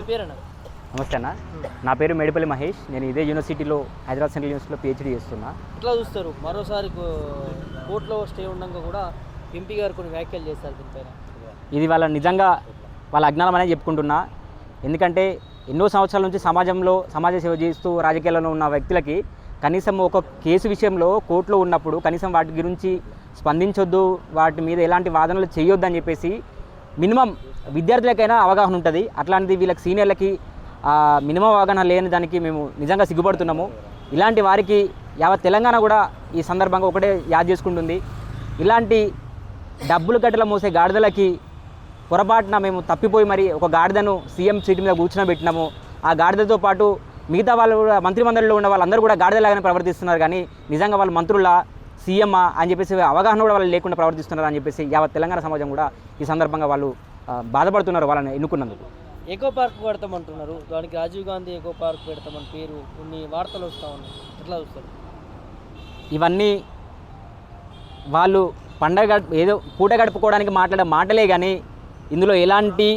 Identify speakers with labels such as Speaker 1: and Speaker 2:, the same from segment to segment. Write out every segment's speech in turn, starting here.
Speaker 1: పేరేనా?
Speaker 2: నమస్తే అన్న, నా పేరు మేడిపల్లి మహేష్. నేను ఇదే యూనివర్సిటీలో హైదరాబాద్ సెంట్రల్ యూనివర్సిటీలో పిహెచ్డీ చేస్తున్నా.
Speaker 1: ఎట్లా చూస్తారు మరోసారి కోర్టులో స్టే ఉండగా కూడా ఎంపీ గారు కొన్ని వ్యాఖ్యలు చేస్తారు దీనిపైన?
Speaker 2: ఇది వాళ్ళ నిజంగా వాళ్ళ అజ్ఞానం అనేది చెప్పుకుంటున్నా. ఎందుకంటే ఎన్నో సంవత్సరాల నుంచి సమాజ సేవ చేస్తూ రాజకీయాల్లో ఉన్న వ్యక్తులకి కనీసం ఒక కేసు విషయంలో కోర్టులో ఉన్నప్పుడు కనీసం వాటి గురించి స్పందించొద్దు, వాటి మీద ఎలాంటి వాదనలు చేయొద్దు అని చెప్పేసి మినిమం విద్యార్థులకైనా అవగాహన ఉంటుంది. అట్లాంటిది వీళ్ళకి సీనియర్లకి మినిమం అవగాహన లేని దానికి మేము నిజంగా సిగ్గుపడుతున్నాము. ఇలాంటి వారికి యావత్ తెలంగాణ కూడా ఈ సందర్భంగా ఒకటే యాద్ చేసుకుంటుంది. ఇలాంటి డబ్బులు గడ్డల మోసే గాడిదలకి పొరపాటున మేము తప్పిపోయి మరి ఒక గాడిదను సీఎం సీటు మీద కూర్చోబెట్టినాము. ఆ గాడిదతో పాటు మిగతా వాళ్ళు కూడా మంత్రిమండలిలో ఉన్న వాళ్ళందరూ కూడా గాడిదలాగానే ప్రవర్తిస్తున్నారు. కానీ నిజంగా వాళ్ళు మంత్రుల సీఎం అని చెప్పేసి అవగాహన కూడా వాళ్ళు లేకుండా ప్రవర్తిస్తున్నారు అని చెప్పేసి యావత్ తెలంగాణ సమాజం కూడా ఈ సందర్భంగా వాళ్ళు బాధపడుతున్నారు వాళ్ళని ఎన్నుకున్నందుకు.
Speaker 1: ఎకో పార్క్ పెడతామంటున్నారు, దానికి రాజీవ్ గాంధీ ఎకో పార్క్ పెడతామని పేరు కొన్ని వార్తలు వస్తూ ఉన్నాయి. ఎట్లా చూస్తారు? ఇవన్నీ
Speaker 2: వాళ్ళు పండగ ఏదో పూట గడుపుకోవడానికి మాట్లాడే మాటలే కానీ ఇందులో ఎలాంటి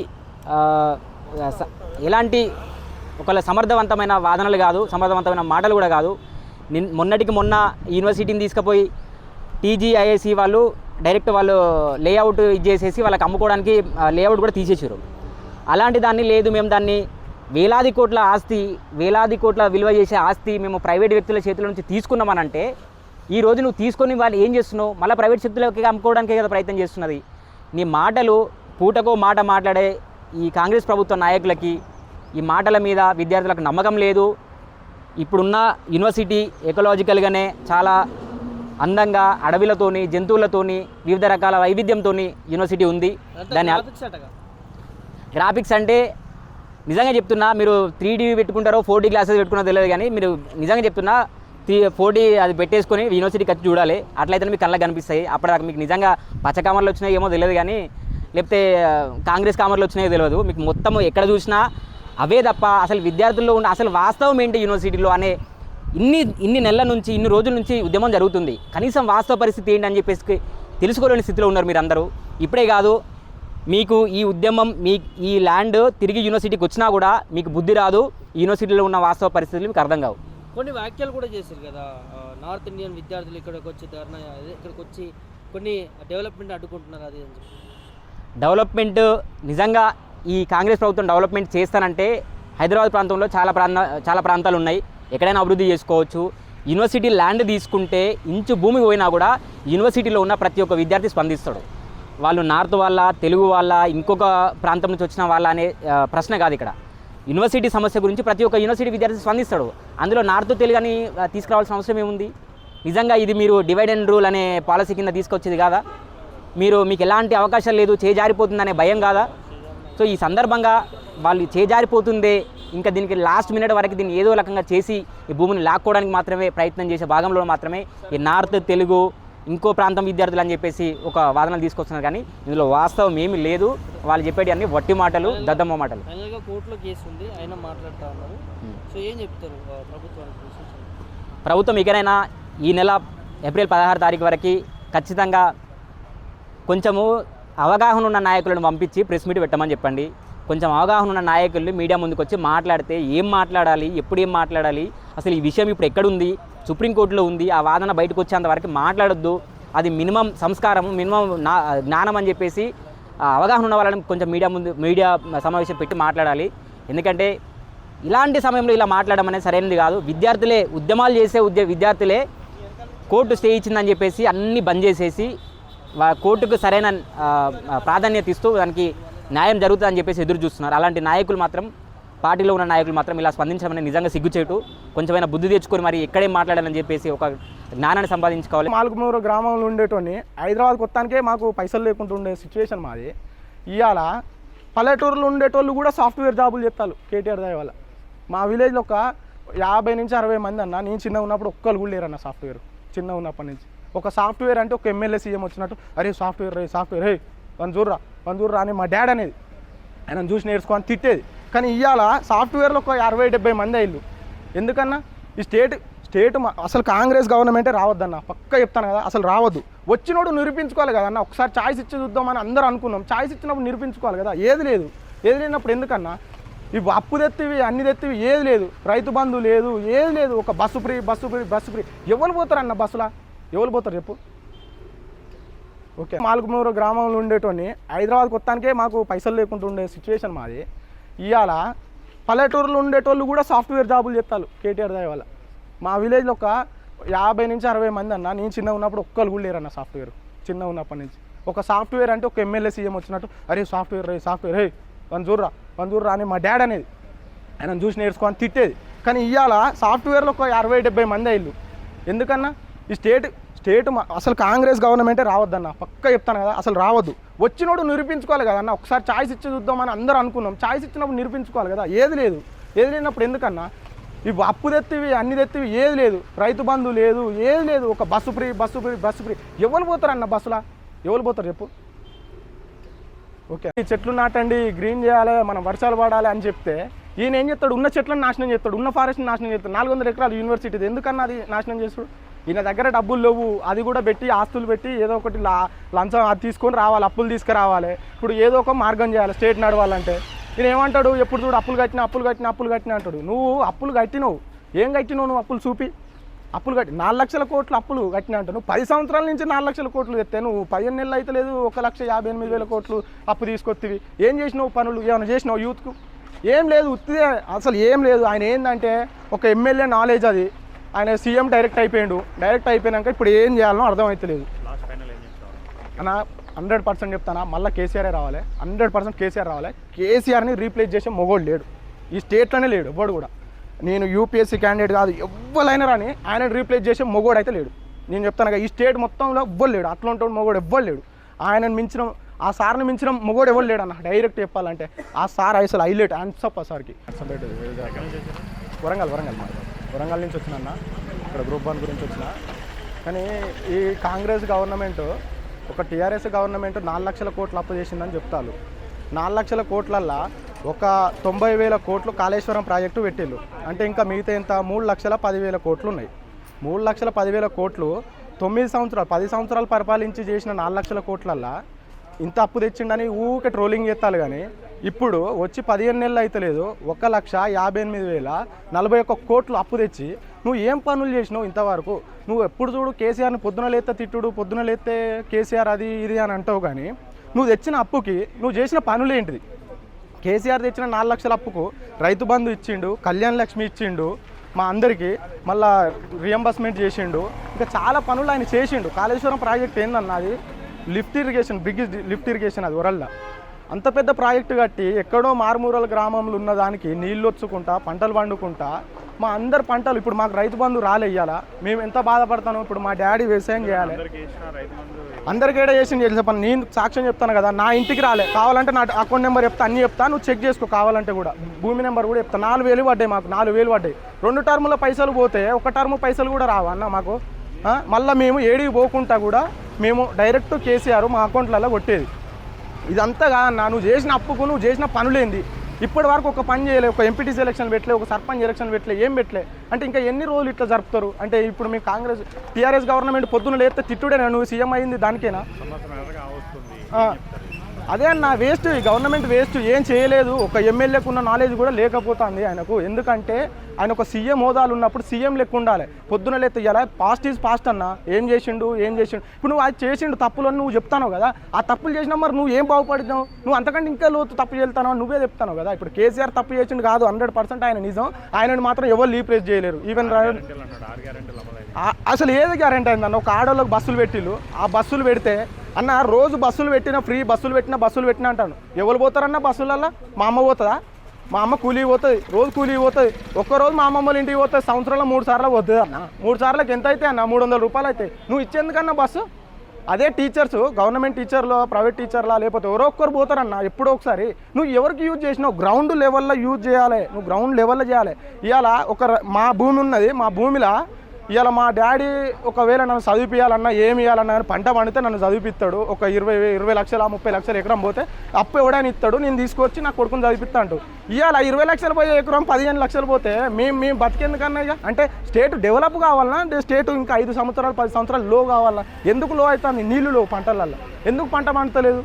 Speaker 2: ఒకవేళ సమర్థవంతమైన వాదనలు కాదు, సమర్థవంతమైన మాటలు కూడా కాదు. మొన్నటికి మొన్న యూనివర్సిటీని తీసుకుపోయి టీజీఐఐసి వాళ్ళు డైరెక్ట్ వాళ్ళు లేఅవుట్ ఇచ్చేసేసి వాళ్ళకి అమ్ముకోవడానికి లేఅవుట్ కూడా తీసేసారు. అలాంటి దాన్ని లేదు, మేము దాన్ని వేలాది కోట్ల విలువ చేసే ఆస్తి మేము ప్రైవేట్ వ్యక్తుల చేతుల నుంచి తీసుకున్నామనంటే ఈ రోజు నువ్వు తీసుకొని వాళ్ళు ఏం చేస్తున్నావు? మళ్ళీ ప్రైవేట్ శక్తులకి అమ్ముకోవడానికే కదా ప్రయత్నం చేస్తున్నది. నీ మాటలు పూటకో మాట మాట్లాడే ఈ కాంగ్రెస్ ప్రభుత్వ నాయకులకి ఈ మాటల మీద విద్యార్థులకు నమ్మకం లేదు. ఇప్పుడున్న యూనివర్సిటీ ఎకలాజికల్గానే చాలా అందంగా అడవిలతోని జంతువులతోని వివిధ రకాల వైవిధ్యంతో యూనివర్సిటీ ఉంది. దాని గ్రాఫిక్స్ అంటే నిజంగా చెప్తున్నా, మీరు 3D పెట్టుకుంటారో 4D గ్లాసెస్ పెట్టుకున్నారో తెలియదు, కానీ మీరు నిజంగా చెప్తున్నా 4D అది పెట్టేసుకొని యూనివర్సిటీకి వచ్చి చూడాలి. అట్లయితే మీకు కళ్ళకి కనిపిస్తాయి. అప్పటిదాకా మీకు నిజంగా పచ్చ కామర్లు వచ్చినాయి ఏమో తెలియదు, కానీ లేకపోతే కాంగ్రెస్ కామర్లు వచ్చినాయో తెలియదు. మీకు మొత్తం ఎక్కడ చూసినా అవే తప్ప అసలు విద్యార్థుల్లో ఉన్న అసలు వాస్తవం ఏంటి యూనివర్సిటీలో అనే ఇన్ని నెలల నుంచి ఇన్ని రోజుల నుంచి ఉద్యమం జరుగుతుంది. కనీసం వాస్తవ పరిస్థితి ఏంటి అని చెప్పేసి తెలుసుకోలేని స్థితిలో ఉన్నారు మీరు అందరూ. ఇప్పుడే కాదు, మీకు ఈ ఉద్యమం ఈ ల్యాండ్ తిరిగి యూనివర్సిటీకి వచ్చినా కూడా మీకు బుద్ధి రాదు. యూనివర్సిటీలో ఉన్న వాస్తవ పరిస్థితులు మీకు అర్థం కావు.
Speaker 1: కొన్ని వ్యాఖ్యలు కూడా చేశారు కదా, నార్త్ ఇండియన్ విద్యార్థులు ఇక్కడికి వచ్చి కొన్ని డెవలప్మెంట్ అడ్డుకుంటున్నారు. అది
Speaker 2: డెవలప్మెంట్ నిజంగా ఈ కాంగ్రెస్ ప్రభుత్వం డెవలప్మెంట్ చేస్తానంటే హైదరాబాద్ ప్రాంతంలో చాలా ప్రాంతాలు ఉన్నాయి, ఎక్కడైనా అభివృద్ధి చేసుకోవచ్చు. యూనివర్సిటీ ల్యాండ్ తీసుకుంటే ఇంచు భూమి పోయినా కూడా యూనివర్సిటీలో ఉన్న ప్రతి ఒక్క విద్యార్థి స్పందిస్తాడు. వాళ్ళు నార్త్ వాళ్ళ, తెలుగు వాళ్ళ, ఇంకొక ప్రాంతం నుంచి వచ్చిన వాళ్ళ అనే ప్రశ్న కాదు. ఇక్కడ యూనివర్సిటీ సమస్య గురించి ప్రతి ఒక్క యూనివర్సిటీ విద్యార్థి స్పందిస్తాడు. అందులో నార్త్ తెలుగు అని తీసుకురావాల్సిన అవసరం ఏముంది? నిజంగా ఇది మీరు డివైడ్ అండ్ రూల్ అనే పాలసీ కింద తీసుకొచ్చేది కాదా? మీకు ఎలాంటి అవకాశం లేదు, చేజారిపోతుందనే భయం కాదా? సో ఈ సందర్భంగా వాళ్ళు చేజారిపోతుందే, ఇంకా దీనికి లాస్ట్ మినిట్ వరకు దీన్ని ఏదో రకంగా చేసి ఈ భూమిని లాక్కోవడానికి మాత్రమే ప్రయత్నం చేసే భాగంలో మాత్రమే ఈ నార్త్ తెలుగు ఇంకో ప్రాంతం విద్యార్థులు అని చెప్పేసి ఒక వాదనలు తీసుకొస్తున్నారు. కానీ ఇందులో వాస్తవం ఏమీ లేదు. వాళ్ళు చెప్పేటి అన్ని వట్టి మాటలు, దద్దమ్మ మాటలు.
Speaker 1: కోర్టులో కేసు ఉంది, ఆయన మాట్లాడుతూ ఉన్నారు. సో ఏం చెప్తారు
Speaker 2: ప్రభుత్వం? ఇకనైనా ఈ నెల ఏప్రిల్ 16 తారీఖు వరకు ఖచ్చితంగా కొంచెము అవగాహన ఉన్న నాయకులను పంపించి ప్రెస్ మీట్ పెట్టమని చెప్పండి. కొంచెం అవగాహన ఉన్న నాయకులు మీడియా ముందుకు వచ్చి మాట్లాడితే ఏం మాట్లాడాలి, ఎప్పుడు ఏం మాట్లాడాలి, అసలు ఈ విషయం ఇప్పుడు ఎక్కడుంది, సుప్రీంకోర్టులో ఉంది, ఆ వాదన బయటకు వచ్చేంత వరకు మాట్లాడొద్దు. అది మినిమం సంస్కారం, మినిమం జ్ఞానం అని చెప్పేసి అవగాహన ఉన్న వాళ్ళని కొంచెం మీడియా సమావేశం పెట్టి మాట్లాడాలి. ఎందుకంటే ఇలాంటి సమయంలో ఇలా మాట్లాడడం అనేది సరైనది కాదు. విద్యార్థులే ఉద్యమాలు చేసే విద్యార్థులే కోర్టు స్టే ఇచ్చిందని చెప్పేసి అన్నీ బంద్ చేసేసి కోర్టుకు సరైన ప్రాధాన్యత ఇస్తూ దానికి న్యాయం జరుగుతుందని చెప్పేసి ఎదురు చూస్తున్నారు. అలాంటి నాయకులు మాత్రం, పార్టీలో ఉన్న నాయకులు మాత్రం ఇలా స్పందించమని నిజంగా సిగ్గుచేటు. కొంచెమైనా బుద్ధి తెచ్చుకొని మరి ఎక్కడేం మాట్లాడాలని చెప్పేసి ఒక జ్ఞానాన్ని సంపాదించుకోవాలి.
Speaker 3: మాల్కుమూరు గ్రామంలో ఉండేటోని హైదరాబాద్ కొత్తానికే మాకు పైసలు లేకుండా ఉండే సిచ్యువేషన్ మాది. ఇవాళ పల్లెటూరులో ఉండేటోళ్ళు కూడా సాఫ్ట్వేర్ జాబులు చెప్తారు కేటీఆర్ దయ వల్ల. మా విలేజ్లో ఒక 50 నుంచి 60 మంది అన్న. నేను చిన్నగా ఉన్నప్పుడు ఒక్కరు కూడా లేరన్న సాఫ్ట్వేర్. చిన్నగా ఉన్నప్పటి నుంచి ఒక సాఫ్ట్వేర్ అంటే ఒక ఎమ్మెల్యే సీఎం వచ్చినట్టు, అరే సాఫ్ట్వేర్ హే వన్ చూర్రా అని మా డాడ్ అనేది, ఆయన చూసి నేర్చుకోని తిట్టేది. కానీ ఇవాళ సాఫ్ట్వేర్లో ఒక 60-70 మంది అయ్యారు. ఎందుకన్నా ఈ స్టేట్ అసలు కాంగ్రెస్ గవర్నమెంటే రావద్దన్న, పక్కా చెప్తాను కదా. అసలు రావద్దు. వచ్చినోడు నిరూపించుకోవాలి కదన్న. ఒకసారి ఛాయిస్ ఇచ్చి చూద్దామని అందరూ అనుకున్నాం. ఛాయిస్ ఇచ్చినప్పుడు నిరూపించుకోవాలి కదా. ఏది లేనప్పుడు ఎందుకన్నా ఇవి అప్పు తెత్తివి అన్ని తెత్తివి ఏది లేదు, రైతు బంధు లేదు, ఏది లేదు. ఒక bus free bus free bus free. ఎవరు పోతారు అన్న బస్సులా? ఎవరు పోతారు చెప్పు? ఓకే, మాల్కమూరు గ్రామంలో ఉండేటోని హైదరాబాద్కి వస్తానికే మాకు పైసలు లేకుండా ఉండే సిచ్యువేషన్ మాది. ఇవాళ పల్లెటూరులో ఉండేటోళ్ళు కూడా సాఫ్ట్వేర్ జాబులు చేస్తారు కేటీఆర్ దయ వల్ల. మా విలేజ్లో ఒక 50 నుంచి 60 మంది అన్న. నేను చిన్న ఉన్నప్పుడు ఒక్కరు కూడా లేరన్న సాఫ్ట్వేర్. చిన్న ఉన్నప్పటి నుంచి ఒక సాఫ్ట్వేర్ అంటే ఒక ఎమ్మెల్యే సీఎం వచ్చినట్టు, అరే సాఫ్ట్వేర్ రే సాఫ్ట్వేర్ రే వన్ చూర్రా అని మా డాడ్ అనేది. ఆయన చూసి నేర్చుకొని తిట్టేది. కానీ ఇవాళ సాఫ్ట్వేర్లో ఒక 60-70 మంది అయ్యారు. ఎందుకన్నా ఈ స్టేట్ అసలు కాంగ్రెస్ గవర్నమెంటే రావద్దన్న, పక్కా చెప్తాను కదా. అసలు రావద్దు. వచ్చినోడు నిరూపించుకోవాలి కదన్న. ఒకసారి ఛాయిస్ ఇచ్చి చూద్దామని అందరూ అనుకున్నాం. ఛాయిస్ ఇచ్చినప్పుడు నిరూపించుకోవాలి కదా. ఏది లేదు, ఏది లేనప్పుడు ఎందుకన్నా ఇవి అప్పు తెత్తివి అన్ని తెత్తివి ఏది లేదు, రైతు బంధు లేదు, ఏది లేదు. ఒక bus free bus free bus free. ఎవరు పోతారన్న బస్సులా? ఎవరు పోతారు చెప్పు? ఓకే, ఈ చెట్లు నాటండి, గ్రీన్ చేయాలి, మనం వర్షాలు పడాలి అని చెప్తే ఈయన ఏం చేస్తాడు? ఉన్న చెట్లను నాశనం చేస్తాడు, ఉన్న ఫారెస్ట్ని నాశనం చేస్తాడు. 400 ఎకరాలు యూనివర్సిటీ, ఎందుకన్నా అది నాశనం చేస్తాడు? ఈయన దగ్గర డబ్బులు లేవు, అది కూడా పెట్టి ఆస్తులు పెట్టి ఏదో ఒకటి లంచం అది తీసుకొని రావాలి, అప్పులు తీసుకురావాలి. ఇప్పుడు ఏదో ఒక మార్గం చేయాలి స్టేట్ నడవాలంటే. ఈయన ఏమంటాడు? ఎప్పుడు చూడు అప్పులు కట్టినా అంటాడు. నువ్వు అప్పులు కట్టినవు, ఏం కట్టినావు నువ్వు? అప్పులు చూపి. అప్పులు కట్టి 4 లక్షల కోట్లు అప్పులు కట్టినా అంటావు. నువ్వు 10 సంవత్సరాల నుంచి 4 లక్షల కోట్లు తెస్తే నువ్వు 15 నెలలు అయితే లేదు 1,58,000 కోట్లు అప్పు తీసుకొచ్చివి. ఏం చేసినావు? పనులు ఏమైనా చేసినావు యూత్కు? ఏం లేదు, ఉత్తిదే, అసలు ఏం లేదు. ఆయన ఏంటంటే ఒక ఎమ్మెల్యే నాలెడ్జ్ అది. ఆయన సీఎం డైరెక్ట్ అయిపోయినాక ఇప్పుడు ఏం చేయాలనో అర్థమవుతలేదు అన్న. 100% చెప్తానా, మళ్ళీ కేసీఆర్ రావాలి. 100% కేసీఆర్ రావాలి. కేసీఆర్ని రీప్లేస్ చేసే మొగోడు లేడు ఈ స్టేట్లోనే, లేడు ఎవ్వడు కూడా. నేను యూపీఎస్సీ క్యాండిడేట్ కాదు, ఎవ్వరైనా రాని ఆయన రీప్లేస్ చేసే మొగోడు అయితే లేడు. నేను చెప్తాను, ఈ స్టేట్ మొత్తంలో ఎవ్వరు లేడు. అట్లా ఉంటాడు మొగోడు ఎవ్వరు లేడు. ఆయనను మించిన, ఆ సార్ని మించిన మొగోడు ఎవరు లేడు అన్న. డైరెక్ట్ చెప్పాలంటే ఆ సార్ అసలు హైలైట్. ఆన్సప్ ఆ సార్కి. వరంగల్ నుంచి వచ్చిన అన్న, ఇక్కడ గ్రూప్ 1 గురించి వచ్చిన. కానీ ఈ కాంగ్రెస్ గవర్నమెంట్, ఒక టీఆర్ఎస్ గవర్నమెంట్ 4 లక్షల కోట్లు అప్పు చేసిందని చెప్తారు. 4 లక్షల కోట్లల్లో ఒక 90,000 కోట్లు కాళేశ్వరం ప్రాజెక్టు పెట్టిళ్ళు. అంటే ఇంకా మిగతా ఎంత? 3,10,000 కోట్లు ఉన్నాయి. 3,10,000 కోట్లు 9 సంవత్సరాలు 10 సంవత్సరాలు పరిపాలించి చేసిన 4 లక్షల కోట్లల్లో ఇంత అప్పు తెచ్చిండని ఊకే ట్రోలింగ్ చేస్తాను. కానీ ఇప్పుడు వచ్చి 15 నెలలు అయితే లేదు, 1,58,041 కోట్లు అప్పు తెచ్చి నువ్వు ఏం పనులు చేసినావు ఇంతవరకు? నువ్వు ఎప్పుడు చూడు కేసీఆర్ని పొద్దున లేస్తే తిట్టుడు, పొద్దున లేస్తే కేసీఆర్ అది ఇది అని అంటావు. కానీ నువ్వు తెచ్చిన అప్పుకి నువ్వు చేసిన పనులు ఏంటిది? కేసీఆర్ తెచ్చిన 4 లక్షల అప్పుకు రైతు బంధు ఇచ్చిండు, కళ్యాణ్ లక్ష్మి ఇచ్చిండు, మా అందరికీ మళ్ళా రియంబర్స్మెంట్ చేసిండు, ఇంకా చాలా పనులు ఆయన చేసిండు. కాళేశ్వరం ప్రాజెక్ట్ ఏందన్న, అది lift irrigation, biggest lift irrigation అది వరల్డ్. అంత పెద్ద ప్రాజెక్టు కట్టి ఎక్కడో మారుమూరల గ్రామంలో ఉన్నదానికి నీళ్ళు వచ్చుకుంటా పంటలు పండుకుంటా మా అందరి పంటలు. ఇప్పుడు మాకు రైతు బంధు రాలేయాలా? మేము ఎంత బాధపడతాను. ఇప్పుడు మా డాడీ వ్యవసాయం చేయాలి, అందరికీ ఏడా చేసింది చెప్పాను. నేను సాక్ష్యం చెప్తాను కదా, నా ఇంటికి రాలే. కావాలంటే నా అకౌంట్ నెంబర్ చెప్తా, అన్నీ చెప్తా, నువ్వు చెక్ చేసుకో. కావాలంటే కూడా భూమి నెంబర్ కూడా చెప్తా. 4,000 పడ్డాయి మాకు, 4,000 పడ్డాయి. 2 టర్ముల పైసలు పోతే 1 టర్ము పైసలు కూడా రావా అన్న మాకు? మళ్ళీ మేము ఏడికి పోకుండా కూడా మేము డైరెక్ట్ కేసీఆర్ మా అకౌంట్లలో కొట్టేది. ఇదంతా కాదన్నా, నువ్వు చేసిన అప్పుకు నువ్వు చేసిన పనులేంది? ఇప్పటి వరకు ఒక పని చేయలే, ఒక ఎంపీటీసీ ఎలక్షన్ పెట్టలే, ఒక సర్పంచ్ ఎలక్షన్ పెట్టలే, ఏం పెట్టలే. అంటే ఇంకా ఎన్ని రోజులు ఇట్లా జరుపుతారు? అంటే ఇప్పుడు మీ కాంగ్రెస్ టీఆర్ఎస్ గవర్నమెంట్ పొద్దున లేస్తే తిట్టుడేనా? నువ్వు సీఎం అయింది దానికేనా? అదే అన్న, వేస్ట్. ఈ గవర్నమెంట్ వేస్ట్, ఏం చేయలేదు. ఒక ఎమ్మెల్యేకు ఉన్న నాలెడ్జ్ కూడా లేకపోతుంది ఆయనకు. ఎందుకంటే ఆయన ఒక సీఎం హోదాలు ఉన్నప్పుడు సీఎం లెక్క ఉండాలి. పొద్దున లేతే ఇలా పాస్ట్ ఈజ్ పాస్ట్ అన్న. ఏం చేసిండు? ఇప్పుడు నువ్వు అది చేసిండు తప్పులు అని నువ్వు చెప్తావు కదా. ఆ తప్పులు చేసినా మరి నువ్వు ఏం బాగుపడినావు? నువ్వు అంతకంటే ఇంకా లోతు తప్పు చేస్తానో నువ్వే చెప్తావు కదా. ఇప్పుడు కేసీఆర్ తప్పు చేసిండు కాదు, 100% ఆయన నిజం. ఆయనను మాత్రం ఎవరు రీప్లేస్ చేయలేరు. ఈవెన్ అసలు ఏది గ్యారెంటీ అయిందన్న? ఒక ఆడోళ్ళకి బస్సులు పెట్టిళ్ళు, ఆ బస్సులు పెడితే అన్న రోజు బస్సులు పెట్టినా, ఫ్రీ బస్సులు పెట్టినా అంటాను. ఎవరు పోతారన్న బస్సులల్లో? మా అమ్మ పోతుందా? మా అమ్మ కూలీ పోతుంది, రోజు కూలీ పోతుంది. ఒక్కరోజు మా అమ్మమ్మ వాళ్ళ ఇంటికి పోతుంది, సంవత్సరంలో 3 సార్లు పోతుంది అన్న. 3 సార్లకి ఎంత అయితే అన్న? 300 రూపాయలు అయితే. నువ్వు ఇచ్చేందుకన్నా బస్సు? అదే టీచర్స్, గవర్నమెంట్ టీచర్లు, ప్రైవేట్ టీచర్లా, లేకపోతే ఎవరో ఒక్కరు పోతారన్న ఎప్పుడో ఒకసారి. నువ్వు ఎవరికి యూజ్ చేసినావు? గ్రౌండ్ లెవెల్లో యూజ్ చేయాలి. నువ్వు గ్రౌండ్ లెవెల్లో చేయాలి. ఇవాళ మా భూమి ఉన్నది, మా భూమిలో ఇవాళ మా డాడీ ఒకవేళ నన్ను చదివిపియాలన్నా, ఏమి ఇవ్వాలన్నా కానీ పంట పండితే నన్ను చదివిపిస్తాడు. ఒక 20 లక్షల 30 లక్షలు ఎకరం పోతే అప్పు ఎవడైనా ఇస్తాడు, నేను తీసుకొచ్చి నా కొడుకుని చదివిపిస్తా అంటూ. ఇవాళ 20 లక్షలు పోయే ఎకరం 15 లక్షలు పోతే మేము బతికేందుకన్నా? ఇక అంటే స్టేట్ డెవలప్ కావాలన్నా, స్టేట్ ఇంకా 5 సంవత్సరాలు 10 సంవత్సరాలు లో కావాలన్నా? ఎందుకు లో అవుతుంది? నీళ్ళు లో పంటలల్లో ఎందుకు పంట పండుతలేదు?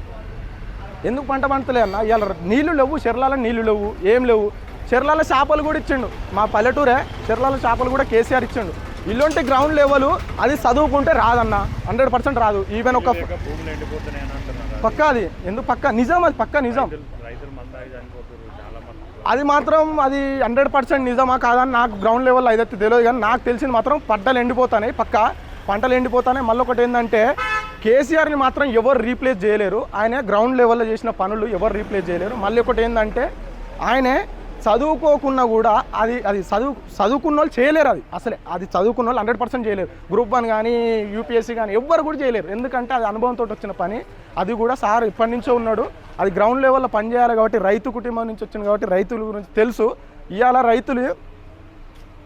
Speaker 3: ఎందుకు పంట పండుతలే అన్న? ఇవాళ నీళ్లు లేవు, చెర్లాల నీళ్లు లేవు, ఏం లేవు. చెర్లాల చేపలు కూడా ఇచ్చిండు, మా పల్లెటూరే చెర్లాల చేపలు కూడా కేసీఆర్ ఇచ్చిండు. ఇల్లుంటే గ్రౌండ్ లెవెల్ అది చదువుకుంటే రాదన్న, 100% రాదు. ఈవెన్ ఒక పక్క అది ఎందుకు పక్క నిజం, అది పక్క నిజం. అది మాత్రం అది 100% నిజమా కాదని నాకు గ్రౌండ్ లెవెల్ అయితే తెలియదు, కానీ నాకు తెలిసింది మాత్రం పంటలు ఎండిపోతాయి, పక్క పంటలు ఎండిపోతాయి. మళ్ళీ ఒకటి ఏంటంటే కేసీఆర్ని మాత్రం ఎవరు రీప్లేస్ చేయలేరు. ఆయన గ్రౌండ్ లెవెల్లో చేసిన పనులు ఎవరు రీప్లేస్ చేయలేరు. మళ్ళీ ఒకటి ఏంటంటే ఆయనే చదువుకోకున్నా కూడా అది చదువుకున్న వాళ్ళు చేయలేరు. అది చదువుకున్న వాళ్ళు 100% చేయలేరు. గ్రూప్ 1 కానీ యూపీఎస్సీ కానీ ఎవ్వరు కూడా చేయలేరు. ఎందుకంటే అది అనుభవంతో వచ్చిన పని. అది కూడా సార్ ఇప్పటి నుంచో ఉన్నాడు. అది గ్రౌండ్ లెవెల్లో పనిచేయాలి కాబట్టి, రైతు కుటుంబం నుంచి వచ్చింది కాబట్టి రైతుల గురించి తెలుసు. ఇవాళ రైతులు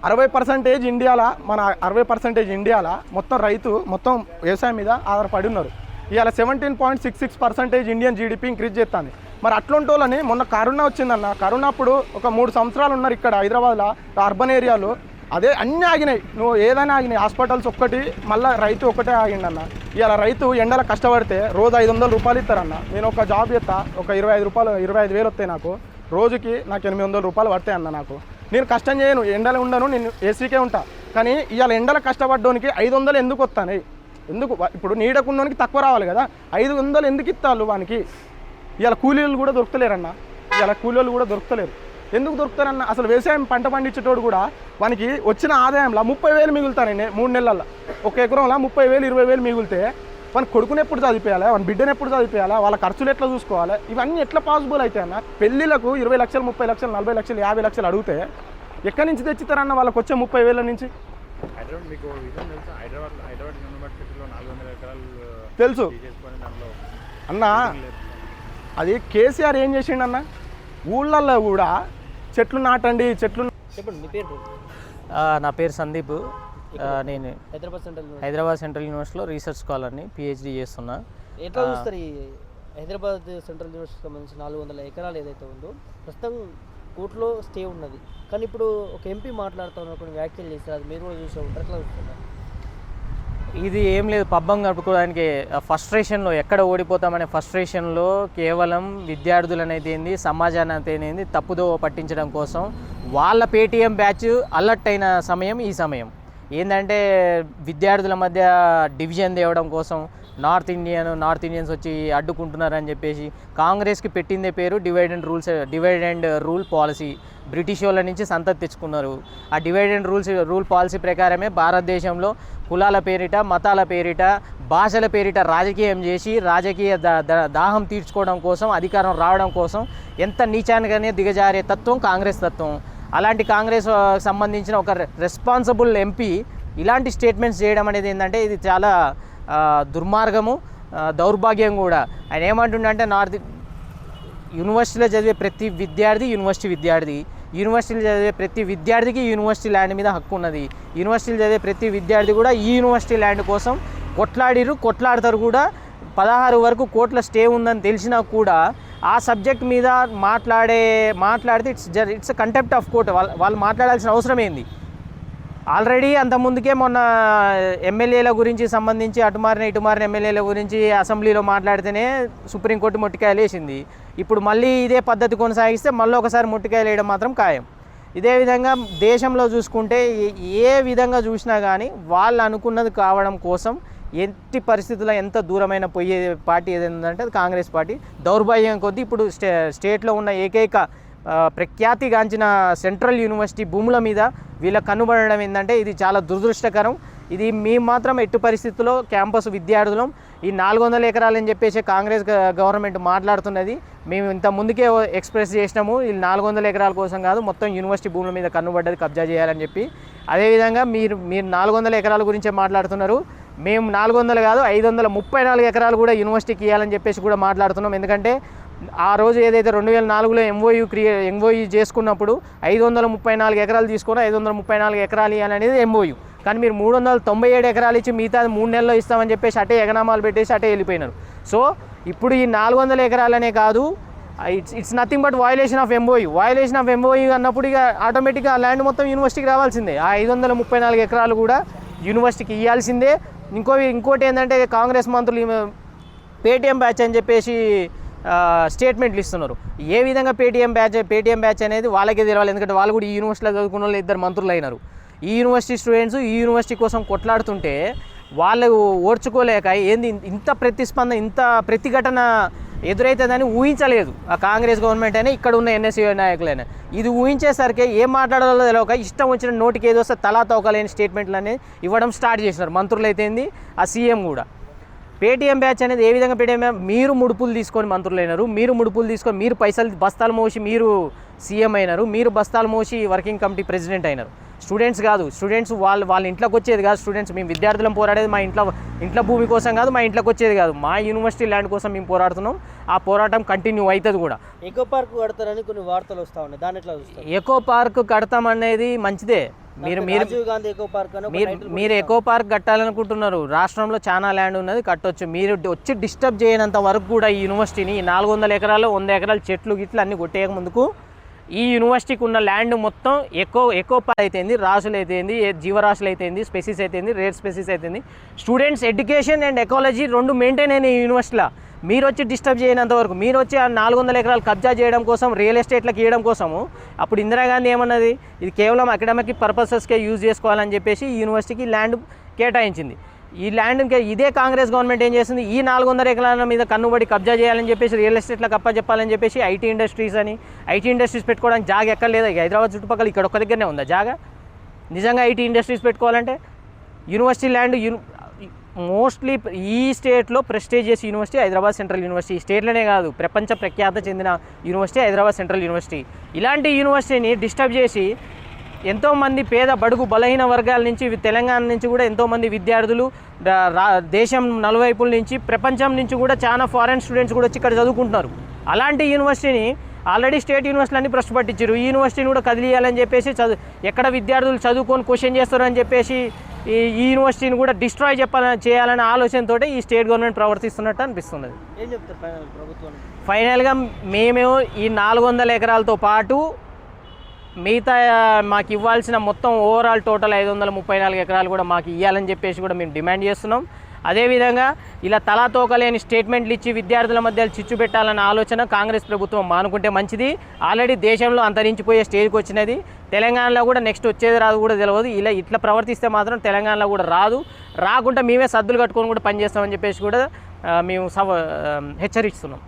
Speaker 3: 60% ఇండియాలో, మన 60% ఇండియాలో మొత్తం రైతు మొత్తం వ్యవసాయం మీద ఆధారపడి ఉన్నారు. ఇవాళ 17.66% ఇండియన్ జీడిపి ఇంక్రీజ్ చేస్తుంది. మరి అట్లాంటి వాళ్ళని మొన్న కరోనా వచ్చిందన్న, కరోనా అప్పుడు ఒక 3 సంవత్సరాలు ఉన్నారు ఇక్కడ హైదరాబాద్లో అర్బన్ ఏరియాలో. అదే అన్నీ ఆగినాయి, నువ్వు ఏదైనా ఆగినాయి. హాస్పిటల్స్ ఒక్కటి, మళ్ళీ రైతు ఒకటే ఆగిండన్న. ఇవాళ రైతు ఎండల కష్టపడితే రోజు 500 రూపాయలు ఇస్తారన్న. నేను ఒక జాబ్ చేస్తా, ఒక 25,000 వస్తాయి నాకు రోజుకి. నాకు 800 రూపాయలు పడతాయి అన్న. నాకు నేను కష్టం చేయను, ఎండలు ఉండను, నేను ఏసీకే ఉంటా. కానీ ఇవాళ ఎండల కష్టపడ్డానికి 500 ఎందుకు వస్తాయి? ఎందుకు? ఇప్పుడు నీడకున్నోనికి తక్కువ రావాలి కదా, 500 ఎందుకు ఇస్తారు వానికి? ఇవాళ కూలీలు కూడా దొరుకుతలేరన్న, ఇవాళ కూలీలు కూడా దొరుకుతలేరు. ఎందుకు దొరుకుతారన్న? అసలు వ్యవసాయం పంట పండించేటోడు కూడా వానికి వచ్చిన ఆదాయంలో 30,000 మిగులుతాయి 3 నెలల్లో. ఒక ఎకరంలో 30,000 20,000 మిగిలితే వాని కొడుకుని ఎప్పుడు చదివించాలి, వాని బిడ్డను ఎప్పుడు చదివించాలి, వాళ్ళ ఖర్చులు ఎట్లా చూసుకోవాలి? ఇవన్నీ ఎట్లా పాసిబుల్ అవుతాయి అన్న? పెళ్ళిళ్ళకు 20 లక్షలు 30 లక్షలు 40 లక్షలు 50 లక్షలు అడిగితే ఎక్కడి నుంచి తెచ్చిస్తారన్న వాళ్ళకి వచ్చే 30,000 నుంచి? తెలుసు అన్న. అది కేసీఆర్ ఏం చేసిండన్న, ఊళ్ళల్లో కూడా చెట్లు నాటండి, చెట్లు.
Speaker 1: చెప్పండి మీ పేరు.
Speaker 4: నా పేరు సందీప్. నేను
Speaker 1: హైదరాబాద్
Speaker 4: సెంట్రల్ యూనివర్సిటీలో రీసెర్చ్ స్కాలర్ని, పిహెచ్డి చేస్తున్నా.
Speaker 1: ఎట్లా చూస్తారు ఈ హైదరాబాద్ సెంట్రల్ యూనివర్సిటీకి సంబంధించి 400 ఎకరాలు ఏదైతే ఉందో ప్రస్తుతం కోర్టులో స్టే ఉన్నది, కానీ ఇప్పుడు ఒక ఎంపీ మాట్లాడుతూ ఉన్న కొన్ని వ్యాఖ్యలు చేస్తారు, అది మీరు కూడా చూసే ఉంటారు. ఎట్లా చూస్తున్నారు?
Speaker 4: ఇది ఏం లేదు, పబ్బం గడుపుకోవడానికి ఫ్రస్ట్రేషన్లో, ఎక్కడ ఓడిపోతామనే ఫ్రస్ట్రేషన్లో కేవలం విద్యార్థులనైతే ఏంది, సమాజాన్ని అయితే ఏంది తప్పుదో పట్టించడం కోసం వాళ్ళ పేటీఎం బ్యాచ్ అలర్ట్ అయిన సమయం ఈ సమయం. ఏంటంటే విద్యార్థుల మధ్య డివిజన్ తేవడం కోసం నార్త్ ఇండియన్స్ వచ్చి అడ్డుకుంటున్నారని చెప్పేసి కాంగ్రెస్కి పెట్టిందే పేరు divide and rule policy. British వాళ్ళ నుంచి సంతతి తెచ్చుకున్నారు. ఆ డివైడ్ అండ్ రూల్ పాలసీ ప్రకారమే భారతదేశంలో కులాల పేరిట, మతాల పేరిట, భాషల పేరిట రాజకీయం చేసి రాజకీయ దాహం తీర్చుకోవడం కోసం, అధికారం రావడం కోసం ఎంత నీచానిగానే దిగజారే తత్వం కాంగ్రెస్ తత్వం. అలాంటి కాంగ్రెస్ సంబంధించిన ఒక రెస్పాన్సిబుల్ ఎంపీ ఇలాంటి స్టేట్మెంట్స్ చేయడం అనేది ఏంటంటే ఇది చాలా దుర్మార్గము, దౌర్భాగ్యం కూడా. ఆయన ఏమంటుండే, యూనివర్సిటీలో చదివే ప్రతి విద్యార్థి యూనివర్సిటీలో చదివే ప్రతి విద్యార్థికి యూనివర్సిటీ ల్యాండ్ మీద హక్కు ఉన్నది. యూనివర్సిటీలో చదివే ప్రతి విద్యార్థి కూడా ఈ యూనివర్సిటీ ల్యాండ్ కోసం కొట్లాడతారు కూడా. 16 వరకు కోర్టుల స్టే ఉందని తెలిసినా కూడా ఆ సబ్జెక్ట్ మీద మాట్లాడితే ఇట్స్ కంటెంప్ట్ ఆఫ్ కోర్ట్. వాళ్ళు మాట్లాడాల్సిన అవసరం ఏంది? ఆల్రెడీ అంతకుముందుకే మొన్న ఎమ్మెల్యేల గురించి సంబంధించి ఇటుమారిన ఎమ్మెల్యేల గురించి అసెంబ్లీలో మాట్లాడితేనే సుప్రీంకోర్టు మొట్టికాయలు వేసింది. ఇప్పుడు మళ్ళీ ఇదే పద్ధతి కొనసాగిస్తే మళ్ళీ ఒకసారి మొట్టికాయలు వేయడం మాత్రం ఖాయం. ఇదే విధంగా దేశంలో చూసుకుంటే ఏ విధంగా చూసినా కానీ వాళ్ళు అనుకున్నది కావడం కోసం ఎట్టి పరిస్థితుల్లో ఎంత దూరమైన పోయే పార్టీ ఏదైందంటే అది కాంగ్రెస్ పార్టీ. దౌర్భాగ్యం కొద్దీ ఇప్పుడు స్టేట్లో ఉన్న ఏకైక ప్రఖ్యాతిగాంచిన సెంట్రల్ యూనివర్సిటీ భూముల మీద వీళ్ళ కనుబడడం ఏంటంటే ఇది చాలా దురదృష్టకరం. ఇది మేము మాత్రం ఎట్టి పరిస్థితుల్లో క్యాంపస్ విద్యార్థులం ఈ 400 ఎకరాలు అని చెప్పేసి కాంగ్రెస్ గవర్నమెంట్ మాట్లాడుతున్నది. మేము ఇంత ముందుకే ఎక్స్ప్రెస్ చేసినాము, ఈ 400 ఎకరాల కోసం కాదు, మొత్తం యూనివర్సిటీ భూముల మీద కన్నుబడ్డది కబ్జా చేయాలని చెప్పి. అదేవిధంగా మీరు 400 ఎకరాల గురించే మాట్లాడుతున్నారు. మేము 400 కాదు 534 ఎకరాలు కూడా యూనివర్సిటీకి ఇవ్వాలని చెప్పేసి కూడా మాట్లాడుతున్నాం. ఎందుకంటే ఆ రోజు ఏదైతే 2004లో ఎంఓయూ చేసుకున్నప్పుడు 534 ఎకరాలు తీసుకొని 534 ఎకరాలు ఇవ్వాలనేది ఎంఓయూ. కానీ మీరు 397 ఎకరాలు ఇచ్చి మిగతా 3 నెలల్లో ఇస్తామని చెప్పేసి అటే ఎగనామాలు పెట్టేసి అటే వెళ్ళిపోయినారు. సో ఇప్పుడు ఈ 400 ఎకరాలనే కాదు, it's nothing but violation of MoU అన్నప్పుడు ఇక ఆటోమేటిక్గా ఆ ల్యాండ్ మొత్తం యూనివర్సిటీకి రావాల్సిందే. ఆ 534 ఎకరాలు కూడా యూనివర్సిటీకి ఇవ్వాల్సిందే. ఇంకోటి ఏంటంటే కాంగ్రెస్ మంత్రులు పేటీఎం బ్యాచ్ అని చెప్పేసి స్టేట్మెంట్లు ఇస్తున్నారు. ఏ విధంగా పేటీఎం బ్యాచ్ అనేది వాళ్ళకే తెలవాలి. ఎందుకంటే వాళ్ళు కూడా ఈ యూనివర్సిటీలో చదువుకున్న వాళ్ళు 2 మంత్రులు అయినారు. ఈ యూనివర్సిటీ స్టూడెంట్స్ ఈ యూనివర్సిటీ కోసం కొట్లాడుతుంటే వాళ్ళు ఓర్చుకోలేక ఏంది ఇంత ప్రతిస్పందన, ఇంత ప్రతిఘటన ఎదురైతుందని ఊహించలేదు ఆ కాంగ్రెస్ గవర్నమెంట్ అయినా, ఇక్కడ ఉన్న ఎన్ఎస్యూ నాయకులైనా. ఇది ఊహించేసరికి ఏం మాట్లాడాలో తెలియక ఇష్టం వచ్చిన నోటికి ఏదో వస్తే తలా తోకలేని స్టేట్మెంట్లు అనేది ఇవ్వడం స్టార్ట్ చేసినారు. మంత్రులు అయితేంది, ఆ సీఎం కూడా. పేటీఎం బ్యాచ్ అనేది ఏ విధంగా పేటీఎం, మీరు ముడుపులు తీసుకొని మంత్రులు అయినారు, మీరు ముడుపులు తీసుకొని మీరు పైసలు బస్తాలు మోసి మీరు సీఎం అయినారు, మీరు బస్తాలు మోసి వర్కింగ్ కమిటీ ప్రెసిడెంట్ అయినారు. స్టూడెంట్స్ కాదు, స్టూడెంట్స్ వాళ్ళ ఇంట్లోకి వచ్చేది కాదు. స్టూడెంట్స్ మేము విద్యార్థులం పోరాడేది మా ఇంట్లో భూమి కోసం కాదు, మా ఇంట్లోకి వచ్చేది కాదు, మా యూనివర్సిటీ ల్యాండ్ కోసం మేము పోరాడుతున్నాం. ఆ పోరాటం కంటిన్యూ అవుతుంది కూడా.
Speaker 1: ఎకో పార్క్ కడతారని కొన్ని వార్తలు వస్తూ ఉన్నాయి, దాన్ని ఎట్లా చూస్తారు?
Speaker 4: ఎకో పార్క్ కడతాం అనేది మంచిదే.
Speaker 1: రాజీవ్ గాంధీ ఎకో పార్క్
Speaker 4: మీరు ఎకో పార్క్ కట్టాలనుకుంటున్నారు, రాష్ట్రంలో చాలా ల్యాండ్ ఉన్నది, కట్టొచ్చు. మీరు వచ్చి డిస్టర్బ్ చేయనంత వరకు కూడా ఈ యూనివర్సిటీని 400 ఎకరాలు 100 ఎకరాలు చెట్లు గిట్లు అన్నీ కొట్టేయక ముందుకు ఈ యూనివర్సిటీకి ఉన్న ల్యాండ్ మొత్తం ఎకో పార్క్ అయితేంది, రాసులు అయితేంది, జీవరాశులు అయితేంది, స్పెసీస్ అయితేంది, రేర్ స్పెసీస్ అయితేంది, students education and ecology 2 maintain అయినాయి ఈ యూనివర్సిటీలో. మీరు వచ్చి డిస్టర్బ్ చేయనంత వరకు, మీరు వచ్చి ఆ 400 ఎకరాలు కబ్జా చేయడం కోసం, రియల్ ఎస్టేట్లకు ఇవ్వడం కోసము, అప్పుడు ఇందిరాగాంధీ ఏమన్నది, ఇది కేవలం అకాడమిక్ పర్పసెస్కే యూజ్ చేసుకోవాలని చెప్పేసి ఈ యూనివర్సిటీకి ల్యాండ్ కేటాయించింది. ఈ ల్యాండ్ ఇదే కాంగ్రెస్ గవర్నమెంట్ ఏం చేసింది, ఈ 400 ఎకరాల మీద కన్నుబడి కబ్జా చేయాలని చెప్పేసి, రియల్ ఎస్టేట్లకు అప్పచెప్పాలని చెప్పేసి ఐటీ ఇండస్ట్రీస్ పెట్టుకోవడానికి జాగా ఎక్కడ లేదా? హైదరాబాద్ చుట్టుపక్కల ఇక్కడ ఒక్క దగ్గరనే ఉందా జాగా? నిజంగా ఐటీ ఇండస్ట్రీస్ పెట్టుకోవాలంటే యూనివర్సిటీ ల్యాండ్ మోస్ట్లీ ఈ స్టేట్లో prestigious university Hyderabad central university. స్టేట్లోనే కాదు, ప్రపంచ ప్రఖ్యాత చెందిన యూనివర్సిటీ హైదరాబాద్ సెంట్రల్ యూనివర్సిటీ. ఇలాంటి యూనివర్సిటీని డిస్టర్బ్ చేసి ఎంతోమంది పేద బడుగు బలహీన వర్గాల నుంచి, తెలంగాణ నుంచి కూడా ఎంతోమంది విద్యార్థులు, దేశం నలువైపుల నుంచి, ప్రపంచం నుంచి కూడా చాలా ఫారెన్ స్టూడెంట్స్ కూడా వచ్చి ఇక్కడ చదువుకుంటున్నారు. అలాంటి యూనివర్సిటీని ఆల్రెడీ స్టేట్ యూనివర్సిటీలన్నీ ప్రశ్న పట్టించారు. ఈ యూనివర్సిటీని కూడా కదిలియాలని చెప్పేసి, ఎక్కడ విద్యార్థులు చదువుకొని క్వశ్చన్ చేస్తారని చెప్పేసి ఈ యూనివర్సిటీని కూడా డిస్ట్రాయ్ చేయాలనే ఆలోచనతో ఈ స్టేట్ గవర్నమెంట్ ప్రవర్తిస్తున్నట్టు అనిపిస్తున్నది.
Speaker 1: ఏం చెప్తారు ప్రభుత్వం?
Speaker 4: ఫైనల్గా మేమేమో ఈ 400 ఎకరాలతో పాటు మిగతా మాకు ఇవ్వాల్సిన మొత్తం ఓవరాల్ టోటల్ 534 ఎకరాలు కూడా మాకు ఇవ్వాలని చెప్పేసి కూడా మేము డిమాండ్ చేస్తున్నాం. అదేవిధంగా ఇలా తలాతోకలేని స్టేట్మెంట్లు ఇచ్చి విద్యార్థుల మధ్య చిచ్చు పెట్టాలన్న ఆలోచన కాంగ్రెస్ ప్రభుత్వం మానుకుంటే మంచిది. ఆల్రెడీ దేశంలో అంతరించిపోయే స్టేజ్కి వచ్చినది. తెలంగాణలో కూడా నెక్స్ట్ వచ్చేది రాదు కూడా తెలియదు. ఇట్లా ప్రవర్తిస్తే మాత్రం తెలంగాణలో కూడా రాకుండా మేమే సద్దులు కట్టుకొని కూడా పనిచేస్తామని చెప్పేసి కూడా మేము హెచ్చరిస్తున్నాం.